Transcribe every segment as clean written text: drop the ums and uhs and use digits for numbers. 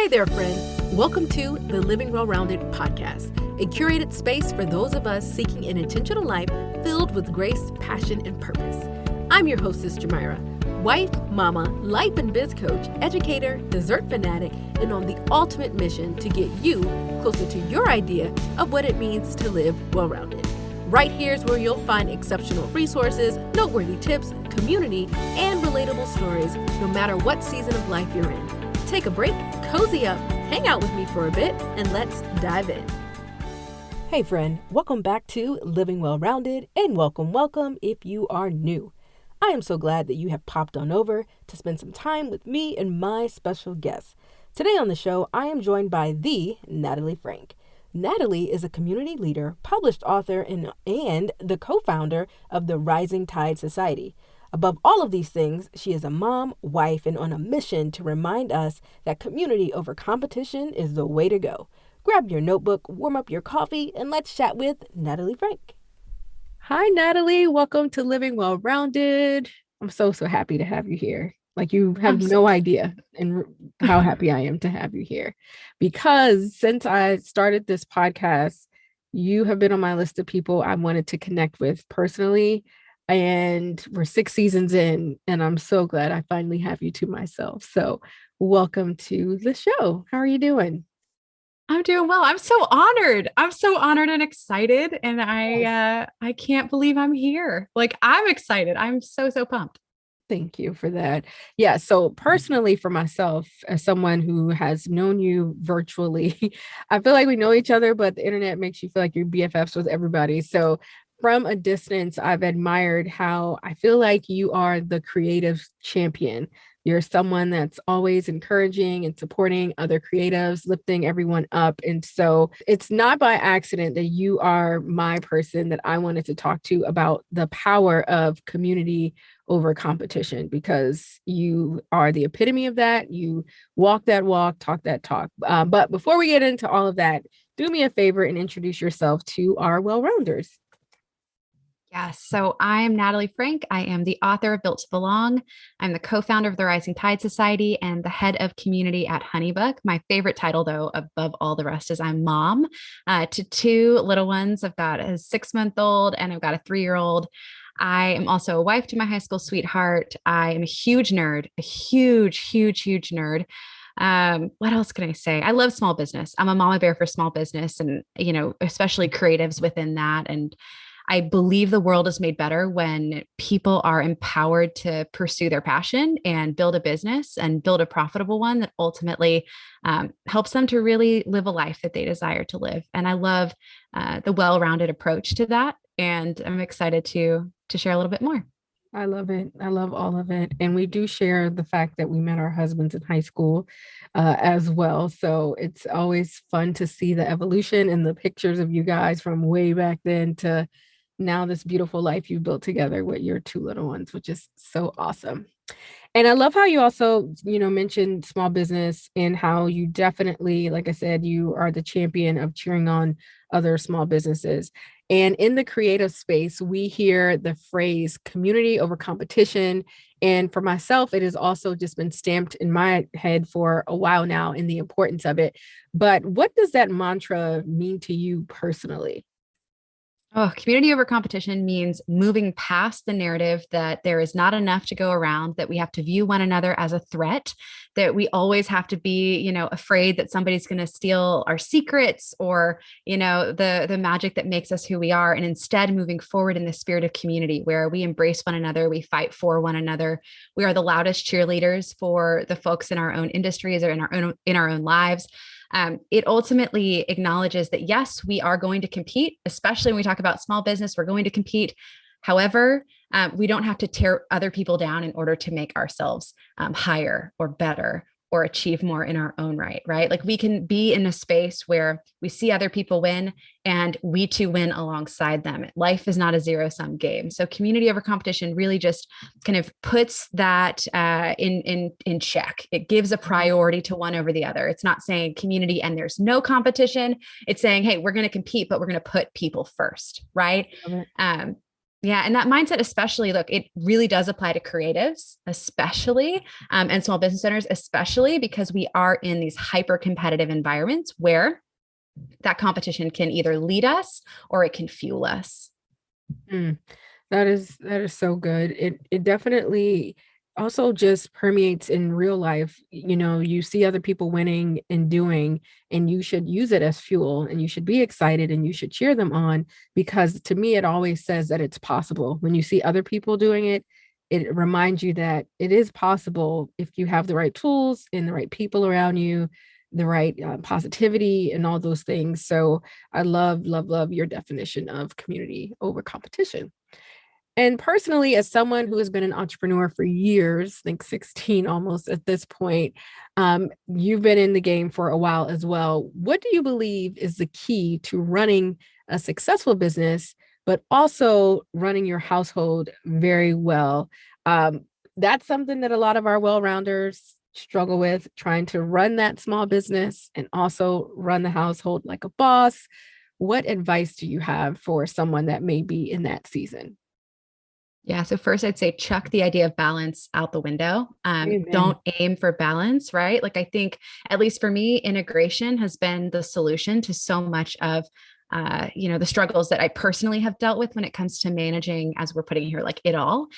Hey there, friend. Welcome to the Living Well-Rounded podcast, a curated space for those of us seeking an intentional life filled with grace, passion, and purpose. I'm your hostess, Geomyra, wife, mama, life and biz coach, educator, dessert fanatic, and on the ultimate mission to get you closer to your idea of what it means to live well-rounded. Right here's where you'll find exceptional resources, noteworthy tips, community, and relatable stories, no matter what season of life you're in. Take a break, cozy up, hang out with me for a bit, and let's dive in. Hey friend, welcome back to Living Well-Rounded, and welcome if you are new. I am so glad that you have popped on over to spend some time with me and my special guest. Today on the show, I am joined by the Natalie Franke. Natalie is a community leader, published author, and the co-founder of the Rising Tide Society. Above all of these things, she is a mom, wife, and on a mission to remind us that community over competition is the way to go. Grab your notebook, warm up your coffee, and let's chat with Natalie Franke. Hi, Natalie. Welcome to Living Well-Rounded. I'm so happy to have you here. Like, you have no idea and how happy I am to have you here, because since I started this podcast, you have been on my list of people I wanted to connect with personally. And we're 6 seasons in, and I'm so glad I finally have you to myself. So welcome to the show. How are you doing? I'm doing well. I'm so honored. And excited. And I can't believe I'm here. Like, I'm excited. I'm so pumped. Thank you for that. Yeah. So personally, for myself, as someone who has known you virtually, I feel like we know each other, but the internet makes you feel like you're BFFs with everybody. So from a distance, I've admired how I feel like you are the creative champion. You're someone that's always encouraging and supporting other creatives, lifting everyone up. And so it's not by accident that you are my person that I wanted to talk to about the power of community over competition, because you are the epitome of that. You walk that walk, talk that talk. But before we get into all of that, do me a favor and introduce yourself to our well-rounders. Yes. So I am Natalie Franke. I am the author of Built to Belong. I'm the co-founder of the Rising Tide Society and the head of community at Honeybook. My favorite title, though, above all the rest, is I'm mom to 2 little ones. I've got a 6-month-old and I've got a 3-year-old. I am also a wife to my high school sweetheart. I am a huge nerd, a huge nerd. What else can I say? I love small business. I'm a mama bear for small business and, especially creatives within that. And I believe the world is made better when people are empowered to pursue their passion and build a business and build a profitable one that ultimately helps them to really live a life that they desire to live. And I love the well-rounded approach to that. And I'm excited to share a little bit more. I love it. I love all of it. And we do share the fact that we met our husbands in high school as well. So it's always fun to see the evolution and the pictures of you guys from way back then to now this beautiful life you built together with your 2 little ones, which is so awesome. And I love how you also, mentioned small business and how you definitely, like I said, you are the champion of cheering on other small businesses. And in the creative space, we hear the phrase community over competition. And for myself, it has also just been stamped in my head for a while now in the importance of it. But what does that mantra mean to you personally? Oh, community over competition means moving past the narrative that there is not enough to go around, that we have to view one another as a threat, that we always have to be, afraid that somebody's going to steal our secrets or, the magic that makes us who we are. And instead moving forward in the spirit of community where we embrace one another, we fight for one another. We are the loudest cheerleaders for the folks in our own industries or in our own lives. It ultimately acknowledges that, yes, we are going to compete, especially when we talk about small business, we're going to compete. However, we don't have to tear other people down in order to make ourselves higher or better or achieve more in our own right? Like, we can be in a space where we see other people win and we too win alongside them. Life is not a zero-sum game. So community over competition really just kind of puts that in check. It gives a priority to one over the other. It's not saying community and there's no competition. It's saying, hey, we're going to compete, but we're going to put people first, right? Yeah. And that mindset, especially, look, it really does apply to creatives, especially, and small business owners, especially because we are in these hyper competitive environments where that competition can either lead us or it can fuel us. Mm, that is so good. It definitely also just permeates in real life. You know, you see other people winning and doing, and you should use it as fuel, and you should be excited and you should cheer them on, because to me it always says that it's possible. When you see other people doing it, it reminds you that it is possible if you have the right tools and the right people around you, the right positivity and all those things. So I love your definition of community over competition. And personally, as someone who has been an entrepreneur for years, I think 16 almost at this point, you've been in the game for a while as well. What do you believe is the key to running a successful business, but also running your household very well? That's something that a lot of our well-rounders struggle with, trying to run that small business and also run the household like a boss. What advice do you have for someone that may be in that season? Yeah. So first I'd say chuck the idea of balance out the window. Amen. Don't aim for balance, right? Like I think, at least for me, integration has been the solution to so much of the struggles that I personally have dealt with when it comes to managing, as we're putting here, like it all.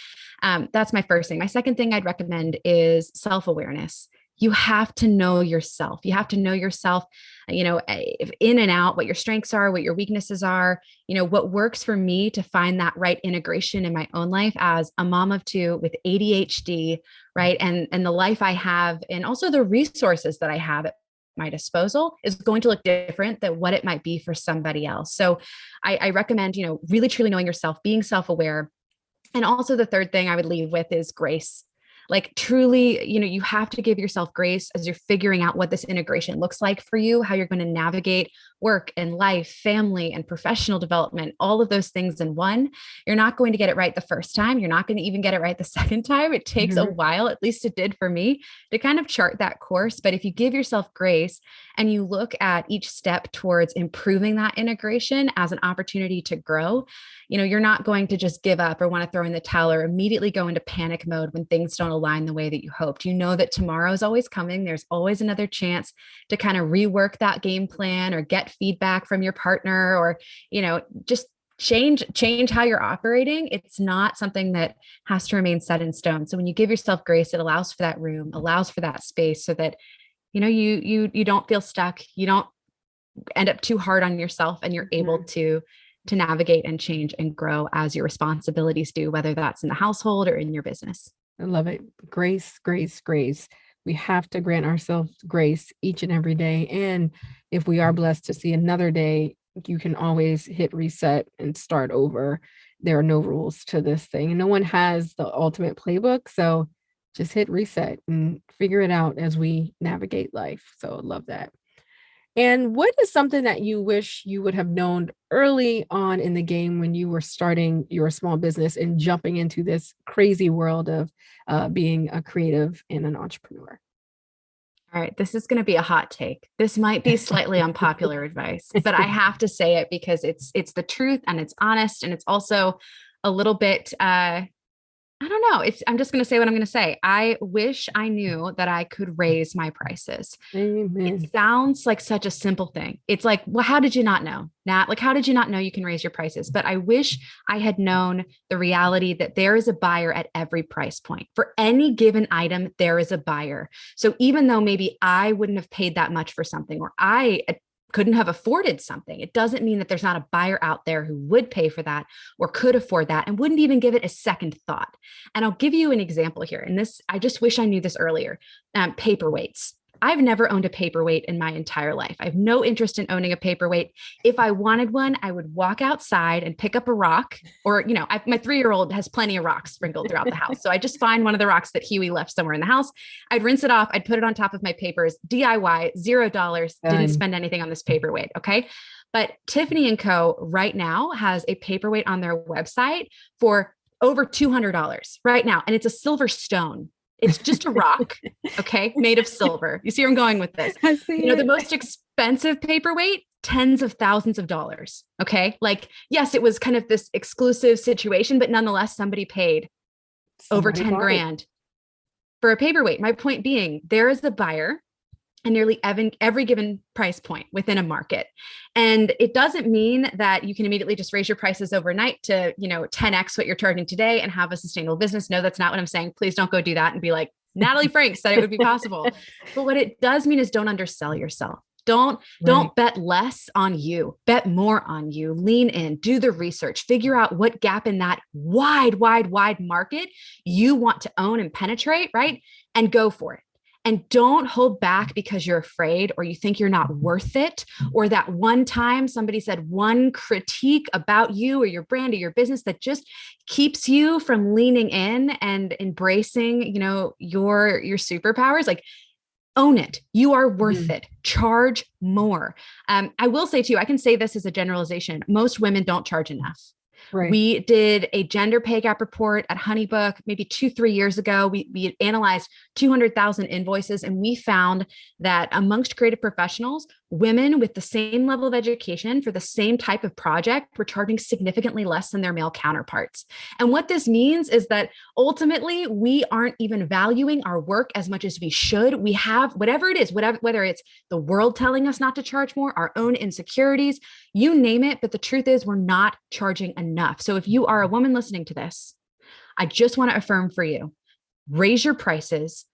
That's my first thing. My second thing I'd recommend is self-awareness. You have to know yourself. You have to know yourself, in and out, what your strengths are, what your weaknesses are, what works for me to find that right integration in my own life as a mom of two with ADHD, right? And the life I have, and also the resources that I have at my disposal is going to look different than what it might be for somebody else. So I recommend, really truly knowing yourself, being self-aware. And also the third thing I would leave with is grace. Like truly, you have to give yourself grace as you're figuring out what this integration looks like for you, how you're going to navigate work and life, family and professional development, all of those things in one. You're not going to get it right the first time. You're not going to even get it right the second time. It takes a while, at least it did for me, to kind of chart that course. But if you give yourself grace and you look at each step towards improving that integration as an opportunity to grow, you're not going to just give up or want to throw in the towel or immediately go into panic mode when things don't align the way that you hoped. You know that tomorrow is always coming. There's always another chance to kind of rework that game plan or get feedback from your partner, or, just change how you're operating. It's not something that has to remain set in stone. So when you give yourself grace, it allows for that room, allows for that space so that, you don't feel stuck. You don't end up too hard on yourself, and you're able to navigate and change and grow as your responsibilities do, whether that's in the household or in your business. I love it. Grace, grace, grace. We have to grant ourselves grace each and every day. And if we are blessed to see another day, you can always hit reset and start over. There are no rules to this thing. No one has the ultimate playbook. So just hit reset and figure it out as we navigate life. So I love that. And what is something that you wish you would have known early on in the game when you were starting your small business and jumping into this crazy world of being a creative and an entrepreneur? All right, this is going to be a hot take. This might be slightly unpopular advice, but I have to say it because it's the truth and it's honest, and it's also a little bit I don't know. I'm just going to say what I'm going to say. I wish I knew that I could raise my prices. Amen. It sounds like such a simple thing. It's like, well, how did you not know, Nat? Like, how did you not know you can raise your prices? But I wish I had known the reality that there is a buyer at every price point. For any given item, there is a buyer. So even though maybe I wouldn't have paid that much for something, or I couldn't have afforded something, it doesn't mean that there's not a buyer out there who would pay for that or could afford that and wouldn't even give it a second thought. And I'll give you an example here. And this, I just wish I knew this earlier. Paperweights. I've never owned a paperweight in my entire life. I have no interest in owning a paperweight. If I wanted one, I would walk outside and pick up a rock, or, my 3-year-old has plenty of rocks sprinkled throughout the house. So I just find one of the rocks that Huey left somewhere in the house. I'd rinse it off. I'd put it on top of my papers, DIY, $0. Didn't spend anything on this paperweight. Okay. But Tiffany & Co. right now has a paperweight on their website for over $200 right now. And it's a silver stone. It's just a rock, okay, made of silver. You see where I'm going with this? I see The most expensive paperweight, tens of thousands of dollars. Okay. Like, yes, it was kind of this exclusive situation, but nonetheless, somebody paid over 10 grand for a paperweight. My point being, there is a buyer and nearly every given price point within a market. And it doesn't mean that you can immediately just raise your prices overnight to, 10x what you're charging today and have a sustainable business. No, that's not what I'm saying. Please don't go do that and be like, Natalie Franke said it would be possible. But what it does mean is don't undersell yourself. Don't bet less on you, bet more on you, lean in, do the research, figure out what gap in that wide market you want to own and penetrate, right? And go for it. And don't hold back because you're afraid or you think you're not worth it, or that one time somebody said one critique about you or your brand or your business that just keeps you from leaning in and embracing, your superpowers. Like, own it. You are worth it. Charge more. I will say to you, I can say this as a generalization. Most women don't charge enough. Right. We did a gender pay gap report at Honeybook maybe 2-3 years ago. We analyzed 200,000 invoices, and we found that amongst creative professionals, women with the same level of education for the same type of project were charging significantly less than their male counterparts. And what this means is that ultimately we aren't even valuing our work as much as we should. We have whatever it is, whether it's the world telling us not to charge more, our own insecurities, you name it. But the truth is we're not charging enough. So if you are a woman listening to this, I just want to affirm for you, raise your prices.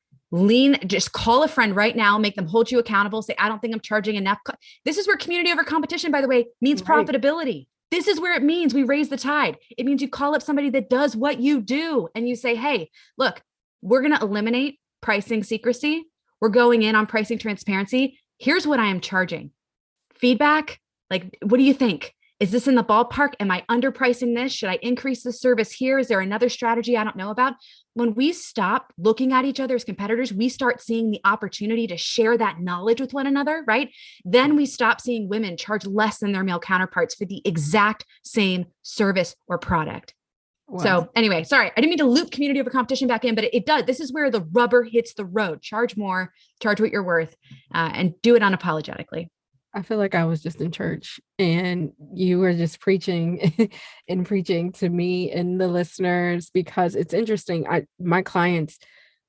Just call a friend right now, make them hold you accountable. Say, I don't think I'm charging enough. This is where community over competition, by the way, means profitability. This is where it means we raise the tide. It means you call up somebody that does what you do and you say, hey, look, we're going to eliminate pricing secrecy. We're going in on pricing transparency. Here's what I am charging. Feedback. Like, what do you think? Is this in the ballpark? Am I underpricing this? Should I increase the service here? Is there another strategy I don't know about? When we stop looking at each other as competitors, we start seeing the opportunity to share that knowledge with one another, right? Then we stop seeing women charge less than their male counterparts for the exact same service or product. Wow. So anyway, sorry, I didn't mean to loop community over competition back in, but it does. This is where the rubber hits the road. Charge more, charge what you're worth, and do it unapologetically. I feel like I was just in church and you were just preaching and preaching to me and the listeners, because it's interesting. My clients,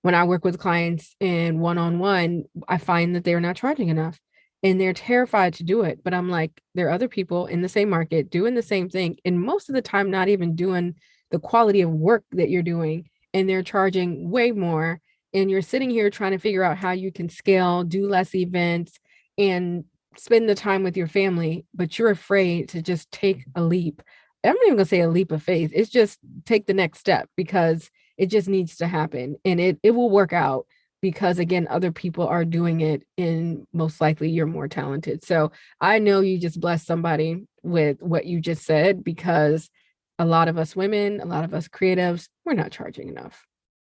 when I work with clients in one-on-one, I find that they're not charging enough and they're terrified to do it. But I'm like, there are other people in the same market doing the same thing. And most of the time, not even doing the quality of work that you're doing. And they're charging way more. And you're sitting here trying to figure out how you can scale, do less events, and spend the time with your family, but you're afraid to just take a leap. I'm not even gonna say a leap of faith. It's just take the next step, because it just needs to happen and it will work out, because again, other people are doing it and most likely you're more talented. So I know you just blessed somebody with what you just said, because a lot of us women, a lot of us creatives, we're not charging enough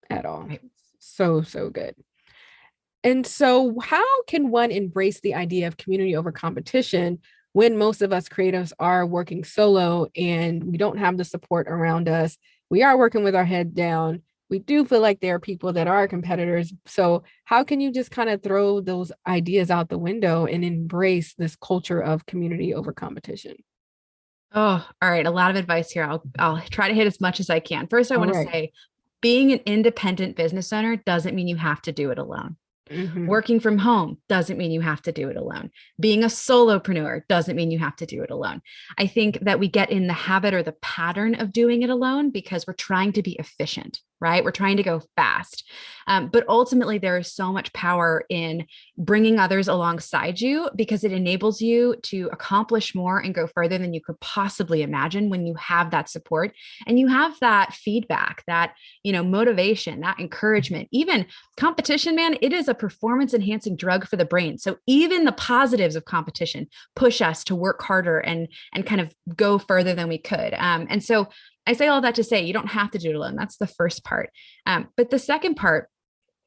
at all. Right. So good. And so how can one embrace the idea of community over competition when most of us creatives are working solo and we don't have the support around us? We are working with our head down. We do feel like there are people that are competitors. So how can you just kind of throw those ideas out the window and embrace this culture of community over competition? Oh, all right. A lot of advice here. I'll try to hit as much as I can. First, I want to say being an independent business owner doesn't mean you have to do it alone. Mm-hmm. Working from home doesn't mean you have to do it alone. Being a solopreneur doesn't mean you have to do it alone. I think that we get in the habit or the pattern of doing it alone because we're trying to be efficient, right? We're trying to go fast. But ultimately, there is so much power in bringing others alongside you, because it enables you to accomplish more and go further than you could possibly imagine when you have that support and you have that feedback, that, motivation, that encouragement. Even competition, man, it is a performance enhancing drug for the brain. So even the positives of competition push us to work harder and kind of go further than we could. And so I say all that to say you don't have to do it alone. That's the first part. But the second part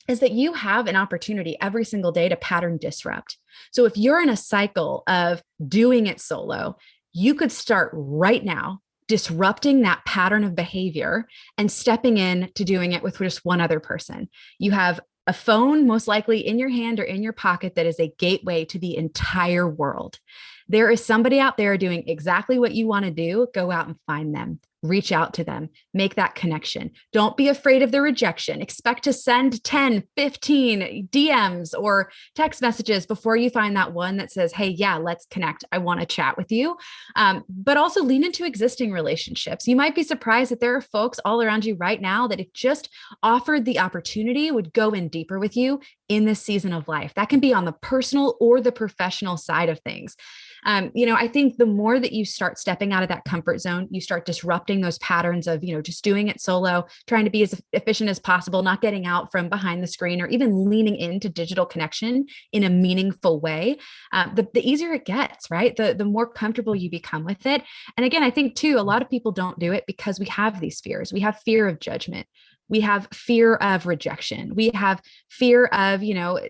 is that you have an opportunity every single day to pattern disrupt. So if you're in a cycle of doing it solo, you could start right now disrupting that pattern of behavior and stepping in to doing it with just one other person. You have a phone most likely in your hand or in your pocket that is a gateway to the entire world. There is somebody out there doing exactly what you want to do. Go out and find them. Reach out to them, make that connection. Don't be afraid of the rejection. Expect to send 10, 15 DMs or text messages before you find that one that says, hey, yeah, let's connect. I want to chat with you. But also lean into existing relationships. You might be surprised that there are folks all around you right now that if just offered the opportunity would go in deeper with you in this season of life. That can be on the personal or the professional side of things. I think the more that you start stepping out of that comfort zone, you start disrupting those patterns of, just doing it solo, trying to be as efficient as possible, not getting out from behind the screen or even leaning into digital connection in a meaningful way. The easier it gets, right? The more comfortable you become with it. And again, I think too, a lot of people don't do it because we have these fears. We have fear of judgment. We have fear of rejection. We have fear of,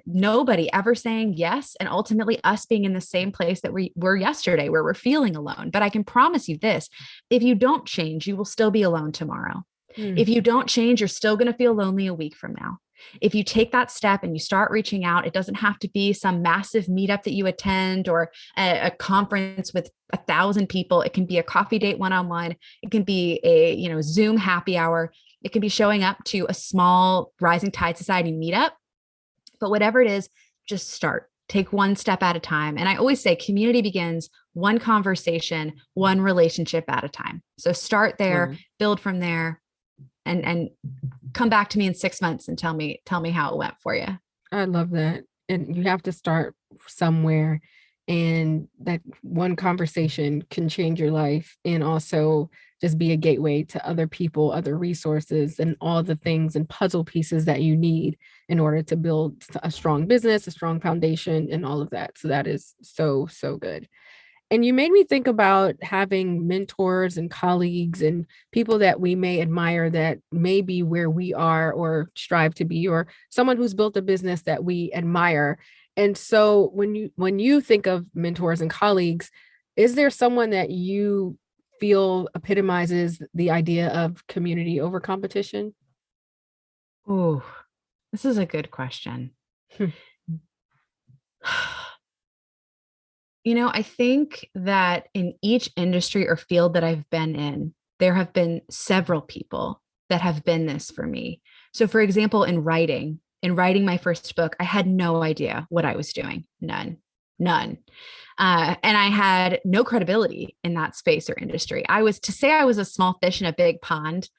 nobody ever saying yes. And ultimately us being in the same place that we were yesterday, where we're feeling alone. But I can promise you this, if you don't change, you will still be alone tomorrow. If you don't change, you're still going to feel lonely a week from now. If you take that step and you start reaching out, it doesn't have to be some massive meetup that you attend or a conference with 1,000 people. It can be a coffee date one-on-one. It can be a, Zoom happy hour. It can be showing up to a small Rising Tide Society meetup. But whatever it is, just start. Take one step at a time. And I always say community begins one conversation, one relationship at a time. So start there, build from there, and come back to me in 6 months and tell me how it went for you. I love that. And you have to start somewhere, and that one conversation can change your life and also just be a gateway to other people, other resources, and all the things and puzzle pieces that you need in order to build a strong business, a strong foundation, and all of that. So that is so, so good. And you made me think about having mentors and colleagues and people that we may admire that may be where we are or strive to be, or someone who's built a business that we admire. And so when you think of mentors and colleagues, is there someone that you feel epitomizes the idea of community over competition? Oh, this is a good question. I think that in each industry or field that I've been in, there have been several people that have been this for me. So for example, in writing my first book, I had no idea what I was doing. None. And I had no credibility in that space or industry. To say I was a small fish in a big pond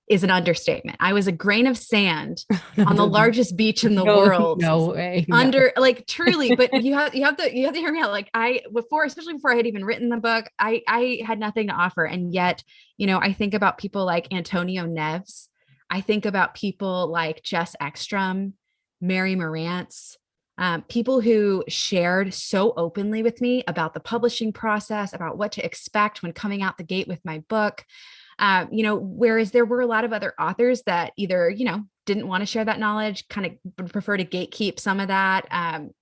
is an understatement. I was a grain of sand on the largest beach in the world. No way. Under truly, but you have to hear me out. Especially before I had even written the book, I had nothing to offer. And yet, I think about people like Antonio Neves. I think about people like Jess Ekstrom, Mary Morantz, people who shared so openly with me about the publishing process, about what to expect when coming out the gate with my book. Whereas there were a lot of other authors that either, didn't want to share that knowledge, kind of would prefer to gatekeep some of that.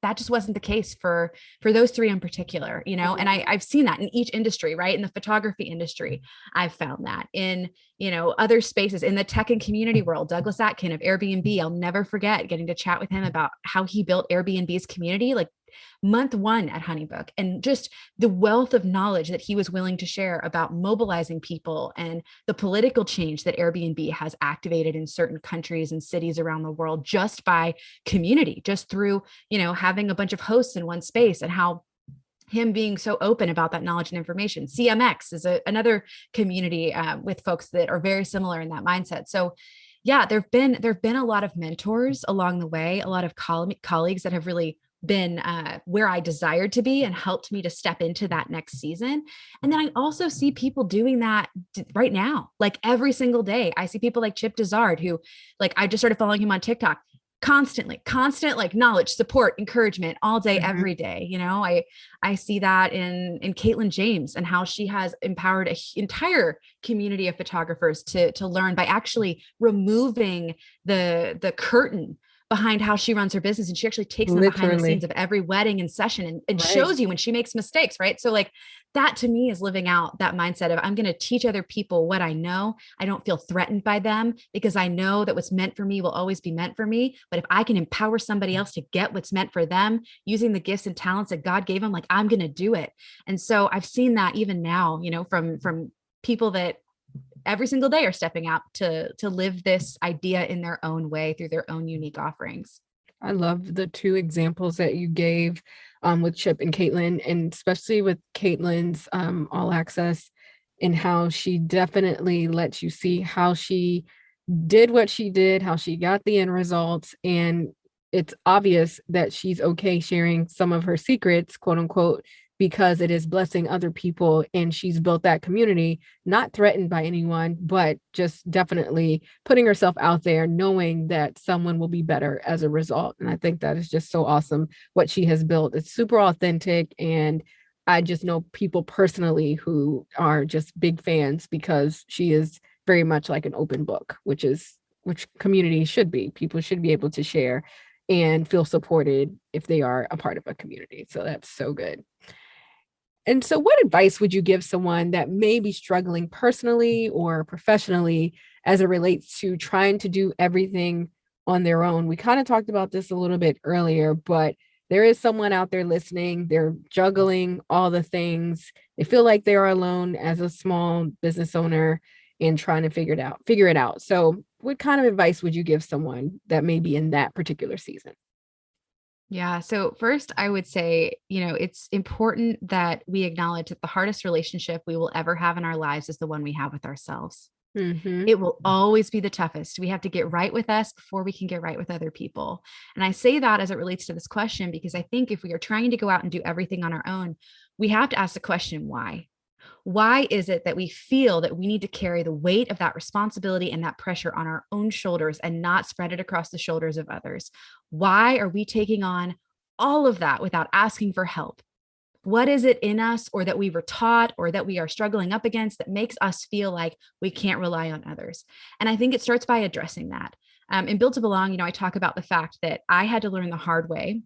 That just wasn't the case for those three in particular, and I've seen that in each industry, right? In the photography industry, I've found that in, other spaces in the tech and community world. Douglas Atkin of Airbnb, I'll never forget getting to chat with him about how he built Airbnb's community, like month one at Honeybook, and just the wealth of knowledge that he was willing to share about mobilizing people and the political change that Airbnb has activated in certain countries and cities around the world just by community, just through, having a bunch of hosts in one space, and how him being so open about that knowledge and information. CMX is another community with folks that are very similar in that mindset. So yeah, there've been a lot of mentors along the way, a lot of colleagues that have really been where I desired to be and helped me to step into that next season. And then I also see people doing that right now, like every single day. I see people like Chip Dizard, who I just started following him on TikTok, constant knowledge, support, encouragement all day, every day. I see that in Caitlin James and how she has empowered an entire community of photographers to learn by actually removing the curtain behind how she runs her business. And she actually takes them behind the scenes of every wedding and session and shows you when she makes mistakes, right? So like that to me is living out that mindset of I'm going to teach other people what I know. I don't feel threatened by them because I know that what's meant for me will always be meant for me. But if I can empower somebody else to get what's meant for them using the gifts and talents that God gave them, like I'm going to do it. And so I've seen that even now, you know, from people that every single day are stepping out to live this idea in their own way through their own unique offerings. I love the two examples that you gave with Chip and Caitlin, and especially with Caitlin's All Access, and how she definitely lets you see how she did what she did, how she got the end results. And it's obvious that she's okay sharing some of her secrets, quote unquote, because it is blessing other people. And she's built that community, not threatened by anyone, but just definitely putting herself out there, knowing that someone will be better as a result. And I think that is just so awesome what she has built. It's super authentic. And I just know people personally who are just big fans because she is very much like an open book, which community should be. People should be able to share and feel supported if they are a part of a community. So that's so good. And so what advice would you give someone that may be struggling personally or professionally as it relates to trying to do everything on their own? We kind of talked about this a little bit earlier, but there is someone out there listening. They're juggling all the things. They feel like they are alone as a small business owner and trying to figure it out. So what kind of advice would you give someone that may be in that particular season? Yeah. So first, I would say, you know, it's important that we acknowledge that the hardest relationship we will ever have in our lives is the one we have with ourselves. Mm-hmm. It will always be the toughest. We have to get right with us before we can get right with other people. And I say that as it relates to this question, because I think if we are trying to go out and do everything on our own, we have to ask the question, why? Why is it that we feel that we need to carry the weight of that responsibility and that pressure on our own shoulders and not spread it across the shoulders of others? Why are we taking on all of that without asking for help? What is it in us or that we were taught or that we are struggling up against that makes us feel like we can't rely on others? And I think it starts by addressing that. In Built to Belong, you know, I talk about the fact that I had to learn the hard way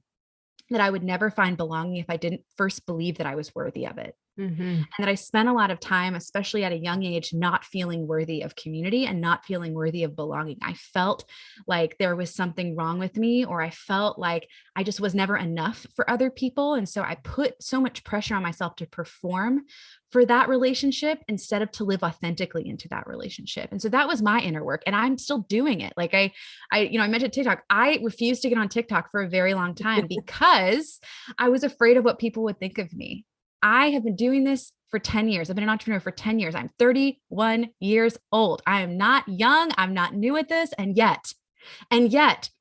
that I would never find belonging if I didn't first believe that I was worthy of it. Mm-hmm. And that I spent a lot of time, especially at a young age, not feeling worthy of community and not feeling worthy of belonging. I felt like there was something wrong with me, or I felt like I just was never enough for other people. And so I put so much pressure on myself to perform for that relationship instead of to live authentically into that relationship. And so that was my inner work, and I'm still doing it. Like I mentioned TikTok. I refused to get on TikTok for a very long time because I was afraid of what people would think of me. I have been doing this for 10 years. I've been an entrepreneur for 10 years. I'm 31 years old. I am not young. I'm not new at this. And yet,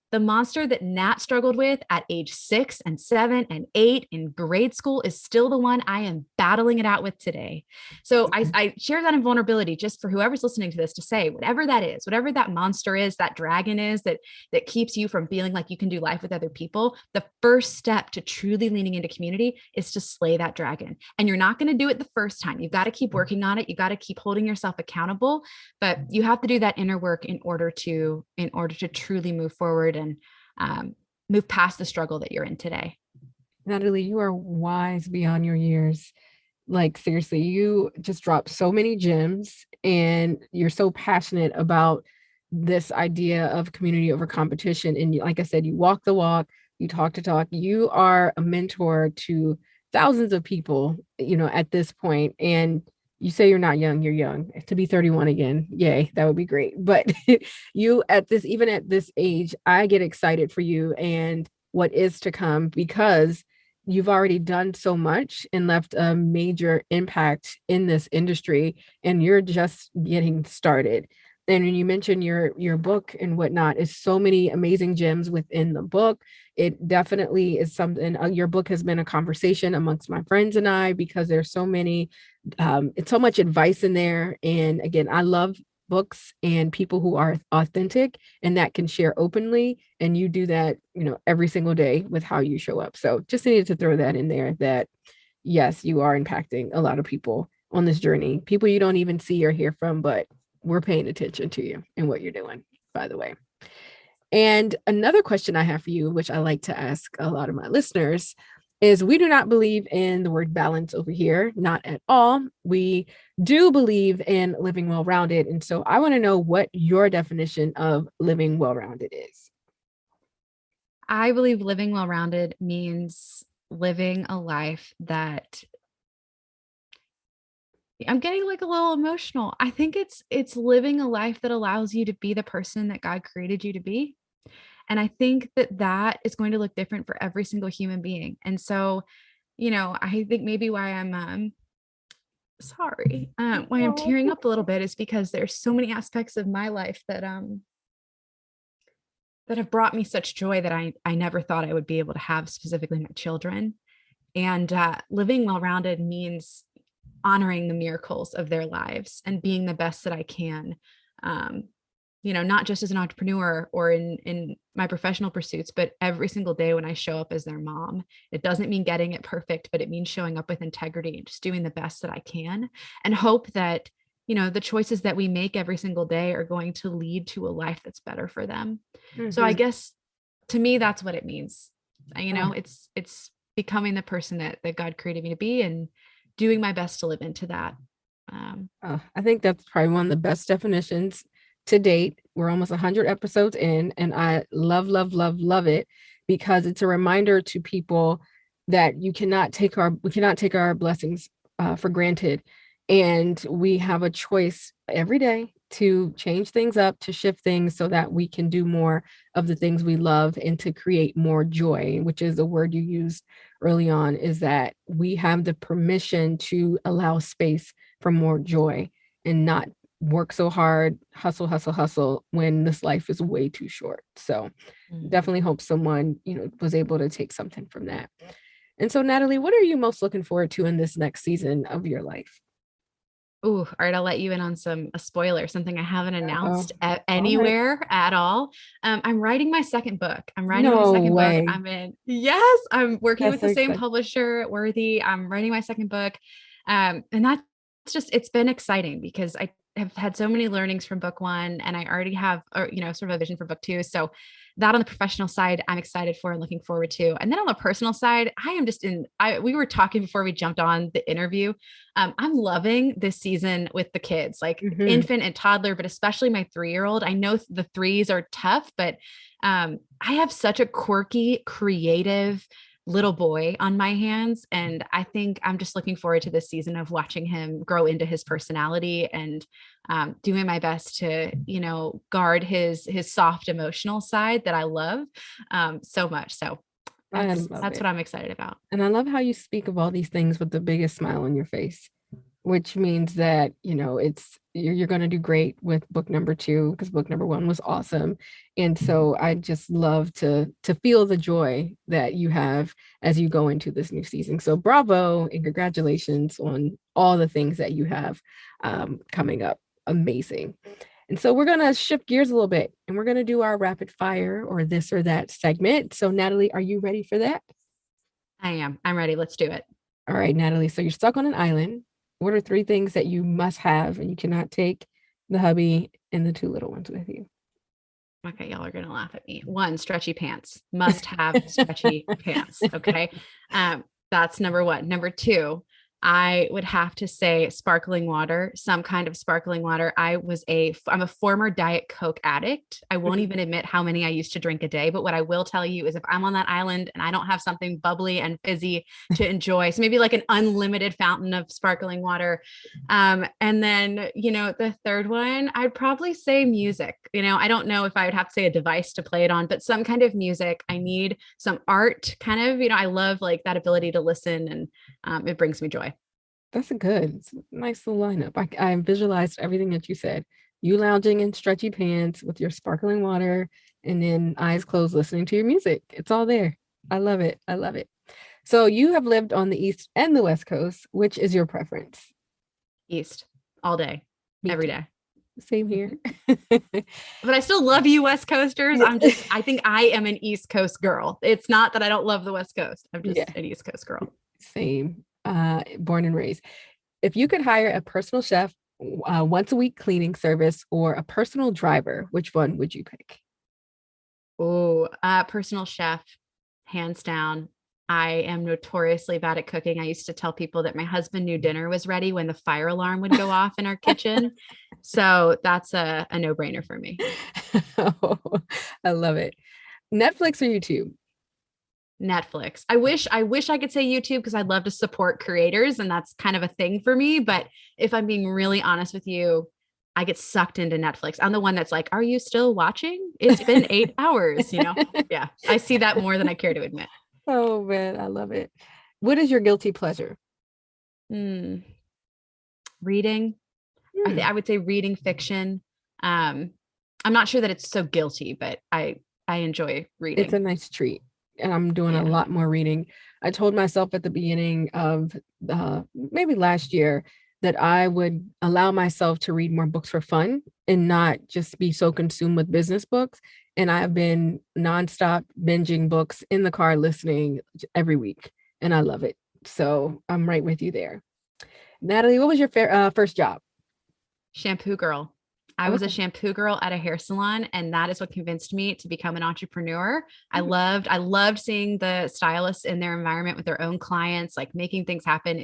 the monster that Nat struggled with at age 6 and 7 and 8 in grade school is still the one I am battling it out with today. So I share that in vulnerability just for whoever's listening to this to say, whatever that is, whatever that monster is, that dragon is that keeps you from feeling like you can do life with other people, the first step to truly leaning into community is to slay that dragon. And you're not going to do it the first time. You've got to keep working on it. You got to keep holding yourself accountable, but you have to do that inner work in order to truly move forward and move past the struggle that you're in today. Natalie, you are wise beyond your years. Like, seriously, you just dropped so many gems, and you're so passionate about this idea of community over competition. And like I said, you walk the walk, you talk the talk. You are a mentor to thousands of people, you know, at this point. And you say you're not young, you're young. To be 31 again, yay, that would be great. But you even at this age, I get excited for you and what is to come, because you've already done so much and left a major impact in this industry, and you're just getting started. And when you mentioned your book and whatnot, is so many amazing gems within the book. It definitely is something. Your book has been a conversation amongst my friends and I, because there's so many, it's so much advice in there. And again, I love books and people who are authentic and that can share openly. And you do that, you know, every single day with how you show up. So just needed to throw that in there, that yes, you are impacting a lot of people on this journey, people you don't even see or hear from, but we're paying attention to you and what you're doing, by the way. And another question I have for you, which I like to ask a lot of my listeners, is we do not believe in the word balance over here, not at all. We do believe in living well-rounded. And so I want to know what your definition of living well-rounded is. I believe living well-rounded means living a life that I'm getting like a little emotional. I think it's living a life that allows you to be the person that God created you to be. And I think that is going to look different for every single human being. And so, I think maybe why I'm sorry, why I'm Oh, tearing up a little bit is because there's so many aspects of my life that have brought me such joy that I never thought I would be able to have, specifically my children. And living well-rounded means honoring the miracles of their lives and being the best that I can. Um, not just as an entrepreneur or in my professional pursuits, but every single day when I show up as their mom. It doesn't mean getting it perfect, but it means showing up with integrity and just doing the best that I can, and hope that, the choices that we make every single day are going to lead to a life that's better for them. So I guess to me, that's what it means. It's becoming the person that God created me to be and doing my best to live into that. I think that's probably one of the best definitions to date. We're almost 100 episodes in, and I love, love, love, love it because it's a reminder to people that we cannot take our blessings for granted, and we have a choice every day to change things up, to shift things so that we can do more of the things we love and to create more joy, which is a word you used early on, is that we have the permission to allow space for more joy and not work so hard, hustle, hustle, hustle when this life is way too short. So definitely hope someone, was able to take something from that. And so, Natalie, what are you most looking forward to in this next season of your life? Ooh, all right. I'll let you in on a spoiler, something I haven't announced All right. anywhere at all. I'm writing my second book. No way. I'm in. Yes, I'm working That's with so the same exciting. publisher, Worthy. I'm writing my second book. And that's it's been exciting because I have had so many learnings from book one, and I already have, sort of a vision for book two. So that on the professional side, I'm excited for and looking forward to. And then on the personal side, I am just we were talking before we jumped on the interview. I'm loving this season with the kids, like infant and toddler, but especially my 3-year-old. I know the threes are tough, but I have such a quirky, creative little boy on my hands. And I think I'm just looking forward to this season of watching him grow into his personality and doing my best to, guard his soft emotional side that I love so much. So I that's love what it. I'm excited about. And I love how you speak of all these things with the biggest smile on your face, which means that, you're going to do great with book number 2 because book number 1 was awesome. And so I just love to feel the joy that you have as you go into this new season. So bravo and congratulations on all the things that you have coming up. Amazing. And so we're going to shift gears a little bit and we're going to do our rapid fire or this or that segment. So Natalie, are you ready for that? I am. I'm ready. Let's do it. All right, Natalie. So you're stuck on an island. What are 3 things that you must have and you cannot take the hubby and the 2 little ones with you? Okay, y'all are gonna laugh at me. 1, stretchy pants. Must have stretchy pants. Okay. That's number 1. Number 2, I would have to say sparkling water, some kind of sparkling water. I'm a former Diet Coke addict. I won't even admit how many I used to drink a day, but what I will tell you is if I'm on that island and I don't have something bubbly and fizzy to enjoy, so maybe like an unlimited fountain of sparkling water. And then, the third one, I'd probably say music. I don't know if I would have to say a device to play it on, but some kind of music. I need some art kind of, I love like that ability to listen, and it brings me joy. That's it's a nice little lineup. I visualized everything that you said. You lounging in stretchy pants with your sparkling water and then eyes closed listening to your music. It's all there. I love it. I love it. So you have lived on the East and the West Coast. Which is your preference? East all day, Me every too. day. Same here. But I still love you West Coasters. Yeah. I think I am an East Coast girl. It's not that I don't love the West Coast. I'm just an East Coast girl. Same. Born and raised. If you could hire a personal chef, once a week cleaning service, or a personal driver, which one would you pick? Oh, personal chef, hands down. I am notoriously bad at cooking. I used to tell people that my husband knew dinner was ready when the fire alarm would go off in our kitchen. So that's a no-brainer for me. Oh, I love it. Netflix or YouTube? Netflix. I wish I could say YouTube because I'd love to support creators and that's kind of a thing for me. But if I'm being really honest with you, I get sucked into Netflix. I'm the one that's like, are you still watching? It's been 8 hours, you know? Yeah. I see that more than I care to admit. Oh man, I love it. What is your guilty pleasure? Hmm. Reading. Hmm. I would say reading fiction. Um, I'm not sure that it's so guilty, but I enjoy It's a reading. nice treat. And I'm doing a Yeah. lot more reading. I told myself at the beginning of maybe last year that I would allow myself to read more books for fun and not just be so consumed with business books. And I've been nonstop binging books in the car listening every week. And I love it. So I'm right with you there. Natalie, what was your first job? Shampoo girl. I was a Okay. shampoo girl at a hair salon, and that is what convinced me to become an entrepreneur. Hmm. I loved seeing the stylists in their environment with their own clients, like making things happen.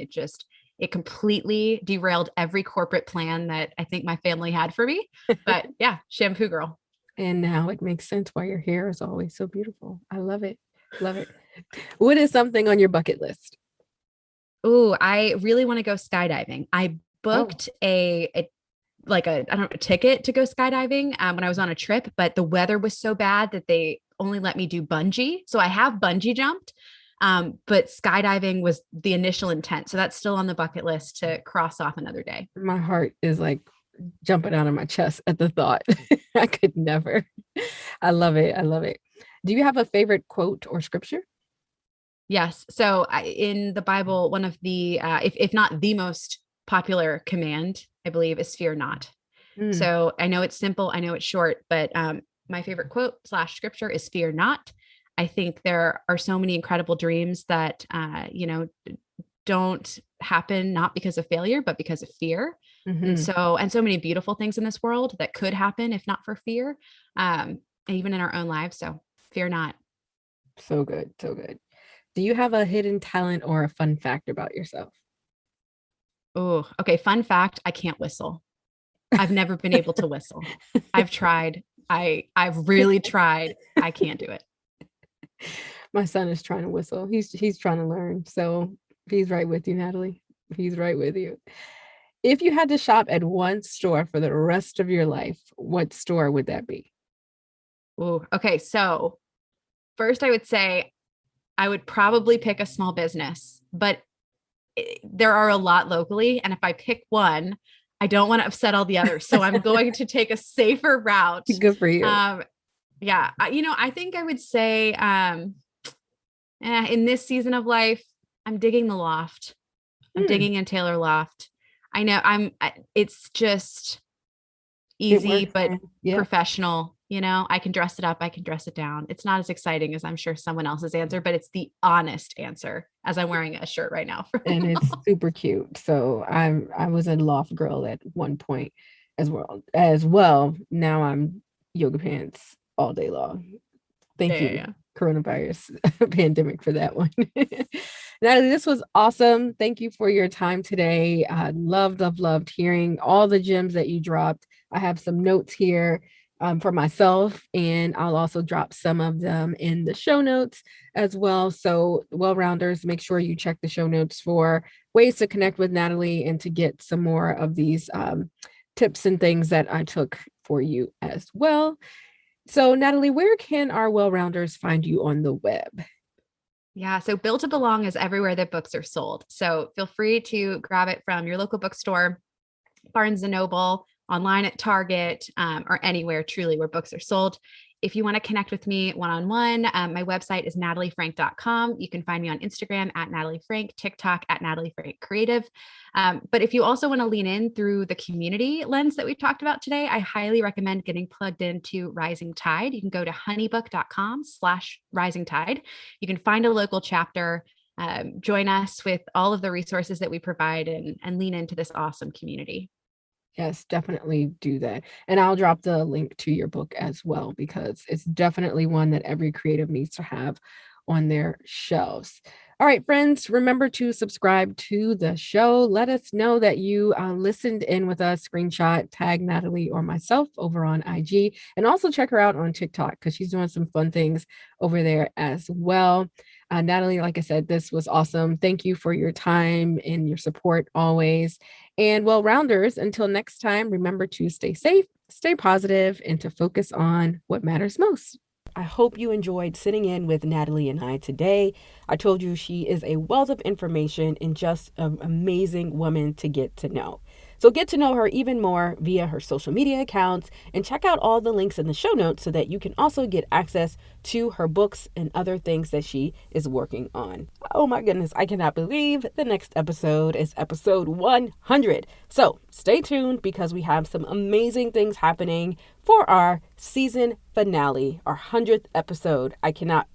It completely derailed every corporate plan that I think my family had for me. But yeah, shampoo girl. And now it makes sense why your hair is always so beautiful. I love it. Love it. What is something on your bucket list? Oh, I really want to go skydiving. I Oh, booked I don't know, a ticket to go skydiving when I was on a trip, but the weather was so bad that they only let me do bungee. So I have bungee jumped, but skydiving was the initial intent. So that's still on the bucket list to cross off another day. my heart is like jumping out of my chest at the thought. I could never. I love it. I love it. Do you have a favorite quote or scripture? Yes. So in the Bible, one of the, if not the most popular command, I believe, is fear not. Mm, So I know it's simple, I know it's short, but my favorite quote slash scripture is fear not. I think there are so many incredible dreams that, don't happen not because of failure, but because of fear. hmm. And so many beautiful things in this world that could happen if not for fear, even in our own lives. So fear not. So good. So good. Do you have a hidden talent or a fun fact about yourself? Oh, okay. Fun fact, I can't whistle. I've never been able to whistle. I've tried. I've really tried. I can't do it. My son is trying to whistle. He's trying to learn. So he's right with you, Natalie. He's right with you. If you had to shop at one store for the rest of your life, what store would that be? Oh, okay. So first, I would say I would probably pick a small business, but there are a lot locally. And if I pick one, I don't want to upset all the others. So I'm going to take a safer route. Good for you. Um, yeah, I think I would say in this season of life, I'm digging the loft. I'm Hmm, digging in Taylor Loft. I know it's just it easy, works, but man. Yeah. professional. I can dress it up. I can dress it down. It's not as exciting as I'm sure someone else's answer, but it's the honest answer as I'm wearing a shirt right now. And it's super cute. So I was a loft girl at one point as well. As well, now I'm yoga pants all day long. Thank Yeah, you, yeah, coronavirus pandemic, for that one. Natalie, this was awesome. Thank you for your time today. I loved hearing all the gems that you dropped. I have some notes here for myself, and I'll also drop some of them in the show notes as well. So, well-rounders, make sure you check the show notes for ways to connect with Natalie and to get some more of these tips and things that I took for you as well. So, Natalie, where can our well-rounders find you on the web? yeah. So Built to Belong is everywhere that books are sold. So feel free to grab it from your local bookstore, Barnes and Noble, online at Target, or anywhere truly where books are sold. If you want to connect with me one-on-one, my website is nataliefrank.com. You can find me on Instagram at Natalie Frank, TikTok at Natalie Frank Creative. But if you also want to lean in through the community lens that we've talked about today, I highly recommend getting plugged into Rising Tide. You can go to honeybook.com/rising tide. You can find a local chapter, join us with all of the resources that we provide and lean into this awesome community. Yes, definitely do that. And I'll drop the link to your book as well, because it's definitely one that every creative needs to have on their shelves. All right, friends, remember to subscribe to the show. Let us know that you listened in with us. Screenshot, tag Natalie or myself over on IG, and also check her out on TikTok because she's doing some fun things over there as well. Natalie, like I said, this was awesome. Thank you for your time and your support always. And well-rounders, until next time, remember to stay safe, stay positive, and to focus on what matters most. I hope you enjoyed sitting in with Natalie and I today. I told you she is a wealth of information and just an amazing woman to get to know. So get to know her even more via her social media accounts and check out all the links in the show notes so that you can also get access to her books and other things that she is working on. Oh my goodness, I cannot believe the next episode is episode 100. So stay tuned because we have some amazing things happening for our season finale, our 100th episode. I cannot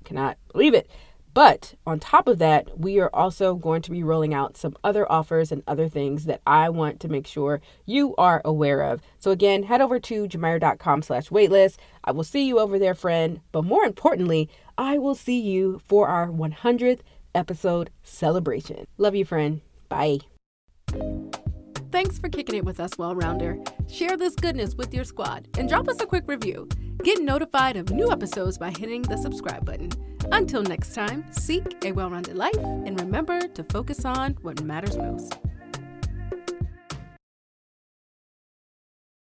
believe it. But on top of that, we are also going to be rolling out some other offers and other things that I want to make sure you are aware of. So again, head over to geomyra.com/waitlist. I will see you over there, friend. But more importantly, I will see you for our 100th episode celebration. Love you, friend. Bye. Thanks for kicking it with us, Well-Rounder. Share this goodness with your squad and drop us a quick review. Get notified of new episodes by hitting the subscribe button. Until next time, seek a well-rounded life and remember to focus on what matters most.